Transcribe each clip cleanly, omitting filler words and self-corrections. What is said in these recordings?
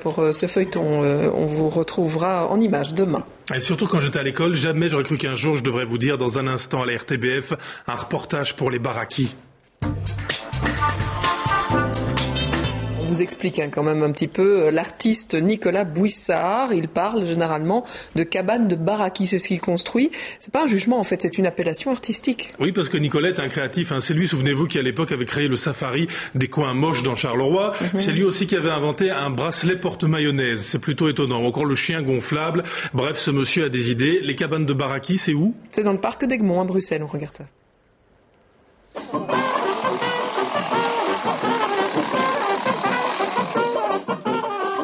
Pour ce feuilleton, on vous retrouvera en images demain. Et surtout quand j'étais à l'école, jamais j'aurais cru qu'un jour je devrais vous dire dans un instant à la RTBF un reportage pour les Barakis. On vous explique quand même un petit peu l'artiste Nicolas Bouissard. Il parle généralement de cabane de Baraki, c'est ce qu'il construit. C'est pas un jugement en fait, c'est une appellation artistique. Oui, parce que Nicolas est un créatif. C'est lui, souvenez-vous, qui à l'époque avait créé le safari des coins moches dans Charleroi. C'est lui aussi qui avait inventé un bracelet porte-mayonnaise. C'est plutôt étonnant. Ou encore le chien gonflable. Bref, ce monsieur a des idées. Les cabanes de Baraki, c'est où ? C'est dans le parc d'Egmont à Bruxelles, on regarde ça.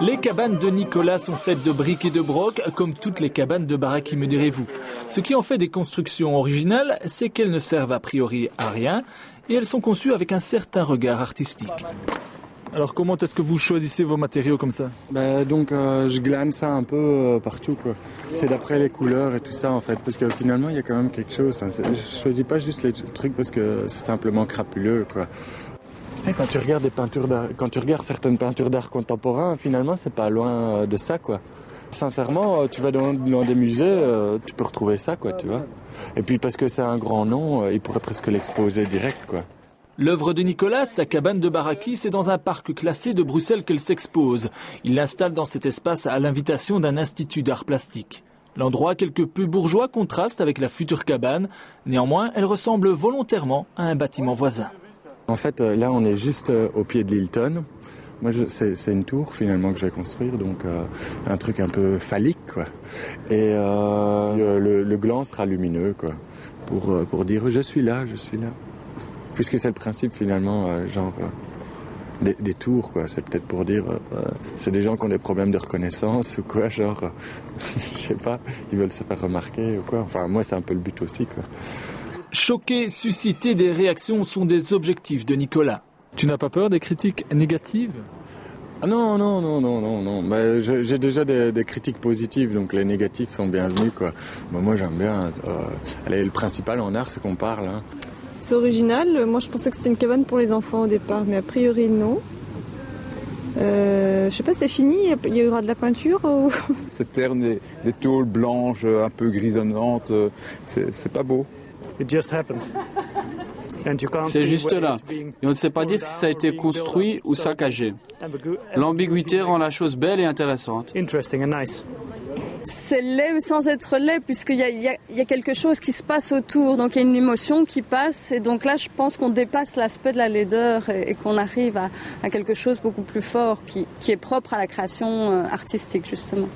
Les cabanes de Nicolas sont faites de briques et de broc, comme toutes les cabanes de Baraki, me direz-vous. Ce qui en fait des constructions originales, c'est qu'elles ne servent a priori à rien et elles sont conçues avec un certain regard artistique. Alors comment est-ce que vous choisissez vos matériaux comme ça ? Je glane ça un peu partout, quoi. C'est d'après les couleurs et tout ça en fait, parce que finalement il y a quand même quelque chose. Je choisis pas juste les trucs parce que c'est simplement crapuleux, quoi. Tu sais, quand tu regardes certaines peintures d'art contemporain, finalement, c'est pas loin de ça, quoi. Sincèrement, tu vas dans des musées, tu peux retrouver ça, quoi, tu vois. Et puis, parce que c'est un grand nom, il pourrait presque l'exposer direct, quoi. L'œuvre de Nicolas, sa cabane de Baraki, c'est dans un parc classé de Bruxelles qu'elle s'expose. Il l'installe dans cet espace à l'invitation d'un institut d'art plastique. L'endroit quelque peu bourgeois contraste avec la future cabane. Néanmoins, elle ressemble volontairement à un bâtiment voisin. En fait, là, on est juste au pied de l'Hilton. Moi, c'est une tour, finalement, que je vais construire, donc un truc un peu phallique, quoi. Et le gland sera lumineux, quoi, pour dire « je suis là ». Puisque c'est le principe, finalement, des tours, quoi. C'est peut-être pour dire c'est des gens qui ont des problèmes de reconnaissance ou quoi, je sais pas, ils veulent se faire remarquer ou quoi. Enfin, moi, c'est un peu le but aussi, quoi. Choquer, susciter des réactions sont des objectifs de Nicolas. Tu n'as pas peur des critiques négatives ? Non. Mais j'ai déjà des critiques positives, donc les négatifs sont bienvenus, quoi. Moi, j'aime bien. Le principal en art, c'est qu'on parle. C'est original. Moi, je pensais que c'était une cabane pour les enfants au départ, mais a priori, non. Je sais pas, c'est fini, il y aura de la peinture ou... Cette terre des tôles blanches, un peu grisonnantes, c'est pas beau. C'est juste là. Et on ne sait pas dire si ça a été construit ou saccagé. L'ambiguïté rend la chose belle et intéressante. C'est laid sans être laid, puisqu'il y a quelque chose qui se passe autour, donc il y a une émotion qui passe, et donc là je pense qu'on dépasse l'aspect de la laideur et qu'on arrive à quelque chose beaucoup plus fort, qui est propre à la création artistique justement.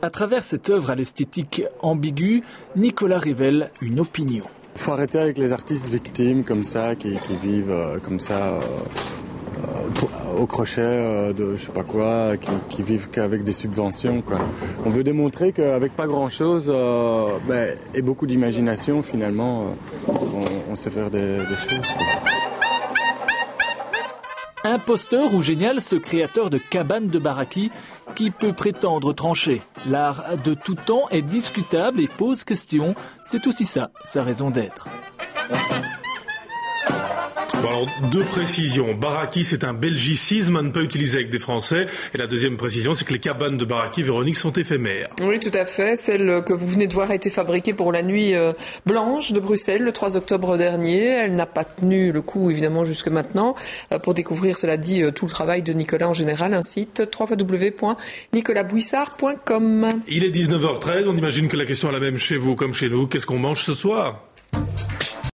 À travers cette œuvre à l'esthétique ambiguë, Nicolas révèle une opinion. Il faut arrêter avec les artistes victimes comme ça, qui vivent comme ça au crochet de je sais pas quoi, qui vivent qu'avec des subventions, quoi. On veut démontrer qu'avec pas grand-chose et beaucoup d'imagination, finalement, on sait faire des choses, quoi. Imposteur ou génial, ce créateur de cabane de Baraki qui peut prétendre trancher. L'art de tout temps est discutable et pose question. C'est aussi ça, sa raison d'être. Bon alors, deux précisions. Baraki, c'est un belgicisme à ne pas utiliser avec des Français. Et la deuxième précision, c'est que les cabanes de Baraki, Véronique, sont éphémères. Oui, tout à fait. Celle que vous venez de voir a été fabriquée pour la nuit blanche de Bruxelles le 3 octobre dernier. Elle n'a pas tenu le coup, évidemment, jusque maintenant. Pour découvrir, cela dit, tout le travail de Nicolas en général, un site www.nicolasbouissard.com. Il est 19h13. On imagine que la question est la même chez vous comme chez nous. Qu'est-ce qu'on mange ce soir ?